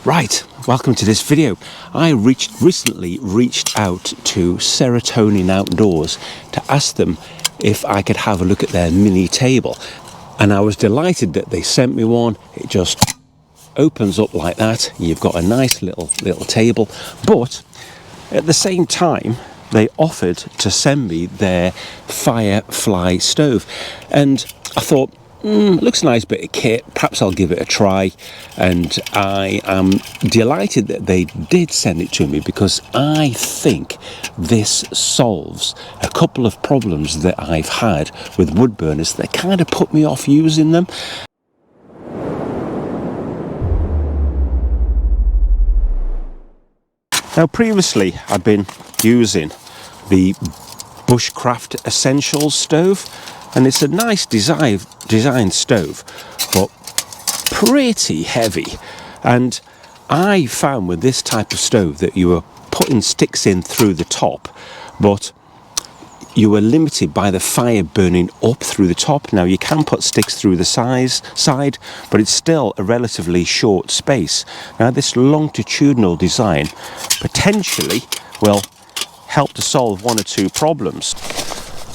Right, welcome to this video. I recently reached out to Serotonin Outdoors to ask them if I could have a look at their mini table. And I was delighted that they sent me one. It just opens up like that. You've got a nice little table. But at the same time, they offered to send me their Firefly stove. And I thought, looks a nice bit of kit, perhaps I'll give it a try. And I am delighted that they did send it to me, because I think this solves a couple of problems that I've had with wood burners that kind of put me off using them. Now previously I've been using the Bushcraft Essentials stove, and it's a nice design stove, but pretty heavy. And I found with this type of stove that you were putting sticks in through the top, but you were limited by the fire burning up through the top. Now you can put sticks through the side, but it's still a relatively short space. Now this longitudinal design potentially will help to solve one or two problems.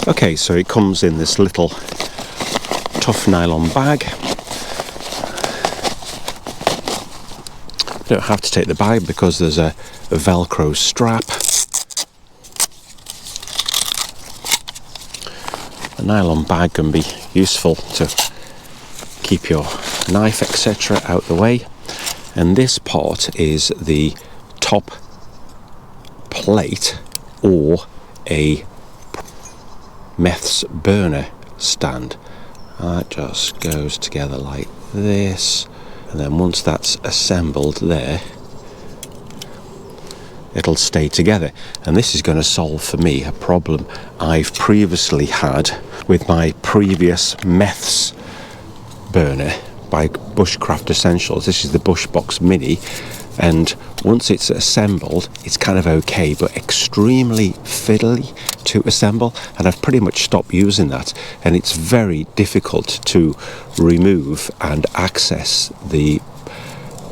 Okay, so it comes in this little tough nylon bag. You don't have to take the bag because there's a Velcro strap. A nylon bag can be useful to keep your knife, etc. out the way. And this part is the top plate or a meths burner stand. That just goes together like this, and then once that's assembled there, it'll stay together. And this is going to solve for me a problem I've previously had with my previous meths burner by Bushcraft Essentials. This is the Bushbox Mini, and once it's assembled it's kind of okay, but extremely fiddly to assemble, and I've pretty much stopped using that, and it's very difficult to remove and access the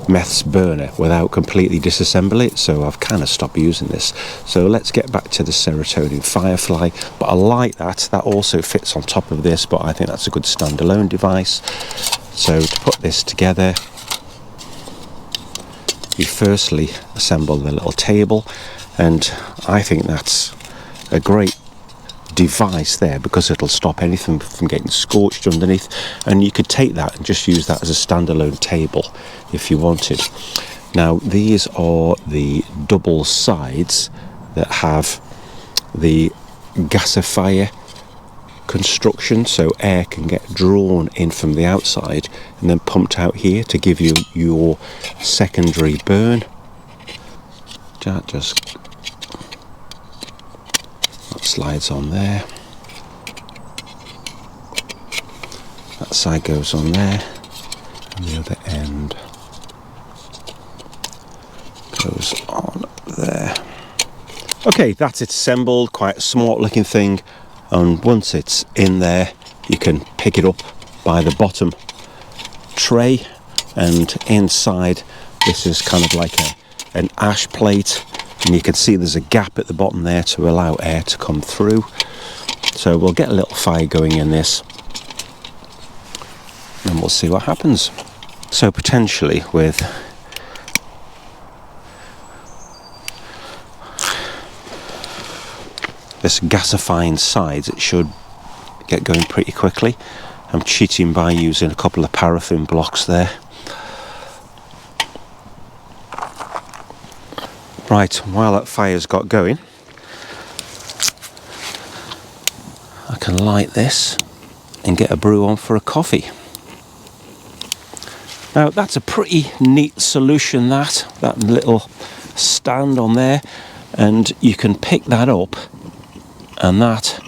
meths burner without completely disassembling it, so I've kind of stopped using this. So let's get back to the Serotonin Firefly. But I like that also fits on top of this, but I think that's a good standalone device. So to put this together, you firstly assemble the little table, and I think that's a great device there because it'll stop anything from getting scorched underneath, and you could take that and just use that as a standalone table if you wanted. Now these are the double sides that have the gasifier construction, so air can get drawn in from the outside and then pumped out here to give you your secondary burn. That just slides on there, that side goes on there, and the other end goes on there. Okay, that's it assembled. Quite a smart looking thing, and once it's in there you can pick it up by the bottom tray, and inside this is kind of like an ash plate, and you can see there's a gap at the bottom there to allow air to come through. So we'll get a little fire going in this and we'll see what happens. So potentially with this gasifying sides it should get going pretty quickly. I'm cheating by using a couple of paraffin blocks there. Right, while that fire's got going, I can light this and get a brew on for a coffee. Now that's a pretty neat solution, that little stand on there, and you can pick that up, and that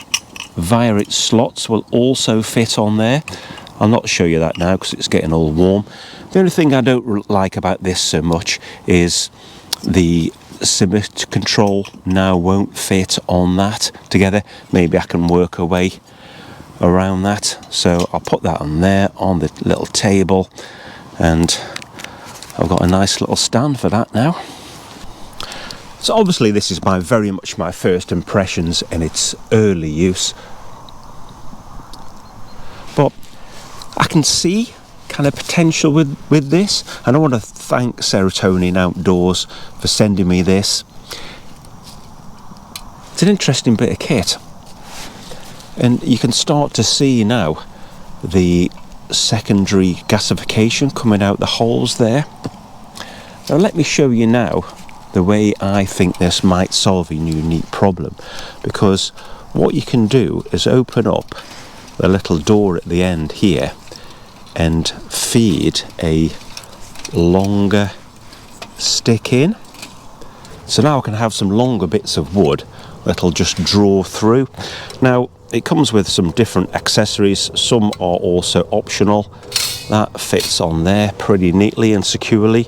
via its slots will also fit on there. I'll not show you that now because it's getting all warm. The only thing I don't like about this so much is the Simit control now won't fit on that together. Maybe I can work a way around that, so I'll put that on there on the little table, and I've got a nice little stand for that now. So obviously this is very much my first impressions in its early use. But I can see kind of potential with this, and I want to thank Serotonin Outdoors for sending me this. It's an interesting bit of kit, and you can start to see now the secondary gasification coming out the holes there. Now let me show you now the way I think this might solve a unique problem, because what you can do is open up the little door at the end here and feed a longer stick in. So now I can have some longer bits of wood that'll just draw through. Now it comes with some different accessories, some are also optional. That fits on there pretty neatly and securely,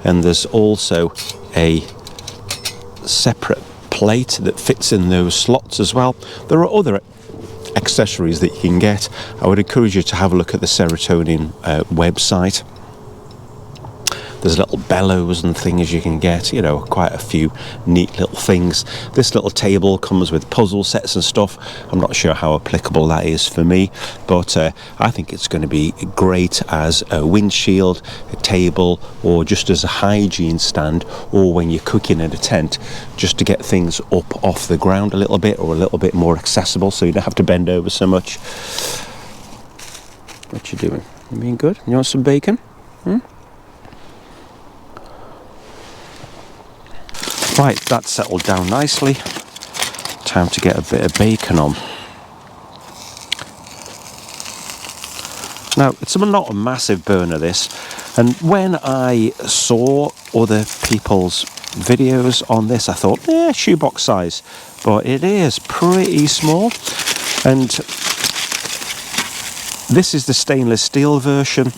and there's also a separate plate that fits in those slots as well. There are other accessories that you can get. I would encourage you to have a look at the Serotonin website. There's little bellows and things you can get, you know, quite a few neat little things. This little table comes with puzzle sets and stuff. I'm not sure how applicable that is for me, but I think it's going to be great as a windshield, a table, or just as a hygiene stand, or when you're cooking in a tent, just to get things up off the ground a little bit, or a little bit more accessible, so you don't have to bend over so much. What you doing? You being good? You want some bacon? Right, that's settled down nicely. Time to get a bit of bacon on. Now, it's not a massive burner, this, and when I saw other people's videos on this, I thought, shoebox size, but it is pretty small. And this is the stainless steel version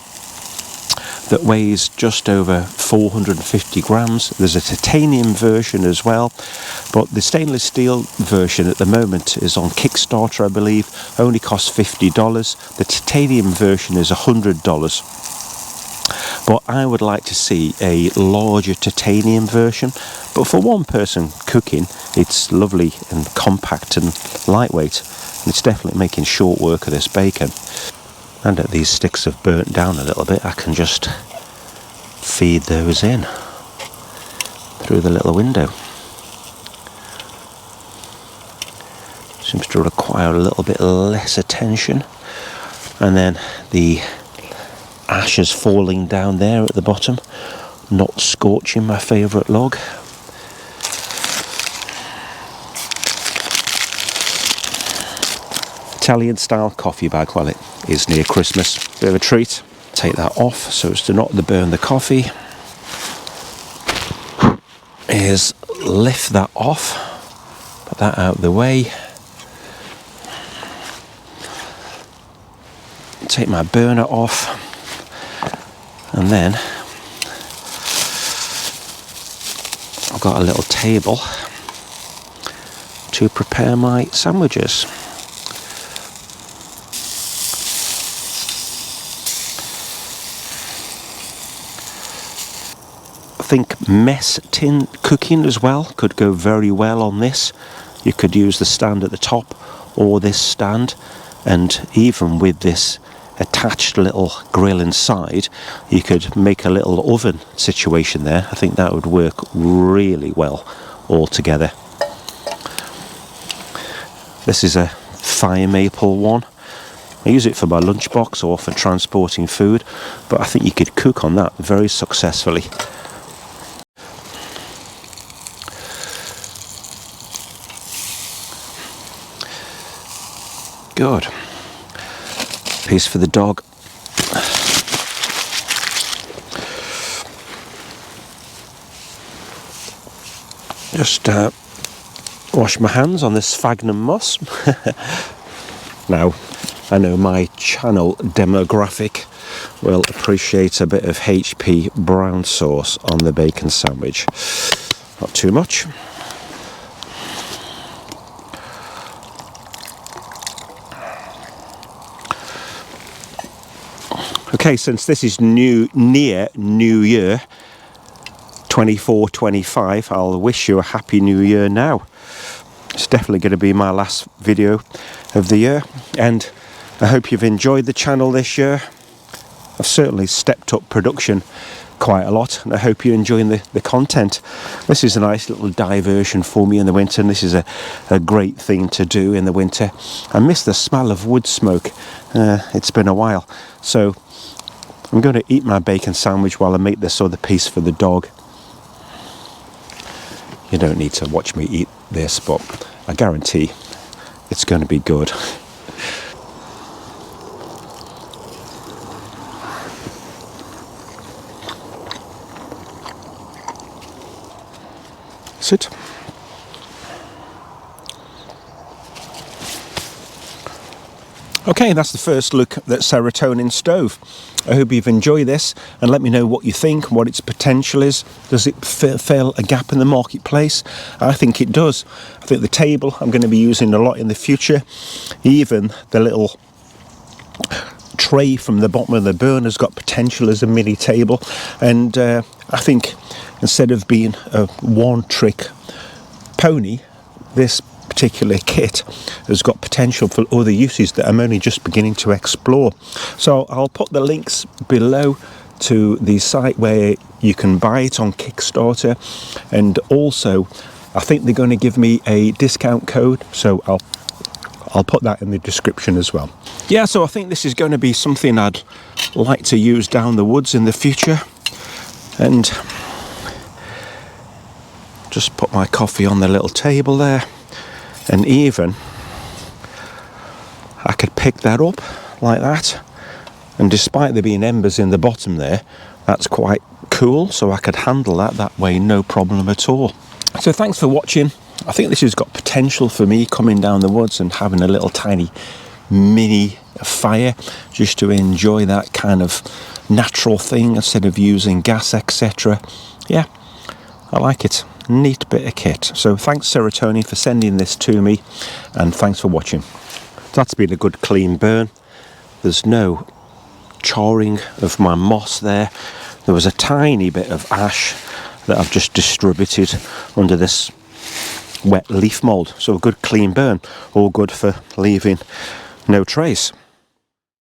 that weighs just over 450 grams. There's a titanium version as well, but the stainless steel version at the moment is on Kickstarter, I believe, only costs $50. The titanium version is $100. But I would like to see a larger titanium version, but for one person cooking, it's lovely and compact and lightweight, and it's definitely making short work of this bacon. And that these sticks have burnt down a little bit, I can just feed those in through the little window. Seems to require a little bit less attention. And then the ashes falling down there at the bottom, not scorching my favourite log. Italian style coffee bag. Well, it is near Christmas. Bit of a treat. Take that off so as to not burn the coffee. Is lift that off. Put that out of the way. Take my burner off. And then I've got a little table to prepare my sandwiches. I think mess tin cooking as well could go very well on this. You could use the stand at the top or this stand, and even with this attached little grill inside, you could make a little oven situation there. I think that would work really well all together. This is a fire maple one. I use it for my lunchbox or for transporting food, but I think you could cook on that very successfully. Good. Piece for the dog. Just wash my hands on this sphagnum moss. Now, I know my channel demographic will appreciate a bit of HP brown sauce on the bacon sandwich. Not too much. Okay, since this is near New Year 24-25, I'll wish you a happy New Year now. It's definitely going to be my last video of the year, and I hope you've enjoyed the channel this year. I've certainly stepped up production quite a lot, and I hope you're enjoying the content. This is a nice little diversion for me in the winter, and this is a great thing to do in the winter. I miss the smell of wood smoke. It's been a while, so I'm going to eat my bacon sandwich while I make this other piece for the dog. You don't need to watch me eat this, but I guarantee it's going to be good. Sit. Okay, that's the first look at that Serotonin stove. I hope you've enjoyed this, and let me know what you think, what its potential is. Does it fill a gap in the marketplace? I think it does. I think the table I'm going to be using a lot in the future. Even the little tray from the bottom of the burner's got potential as a mini table, and I think instead of being a one-trick pony, this particular kit has got potential for other uses that I'm only just beginning to explore. So I'll put the links below to the site where you can buy it on Kickstarter, and also I think they're going to give me a discount code, so I'll put that in the description as well. Yeah, so I think this is going to be something I'd like to use down the woods in the future, and just put my coffee on the little table there. And even I could pick that up like that, and despite there being embers in the bottom there, that's quite cool, so I could handle that way, no problem at all. So thanks for watching. I think this has got potential for me, coming down the woods and having a little tiny mini fire just to enjoy that kind of natural thing instead of using gas, etc. Yeah, I like it. Neat bit of kit. So thanks Serotonin for sending this to me, and thanks for watching. That's been a good clean burn. There's no charring of my moss there. There was a tiny bit of ash that I've just distributed under this wet leaf mould. So a good clean burn, all good for leaving no trace.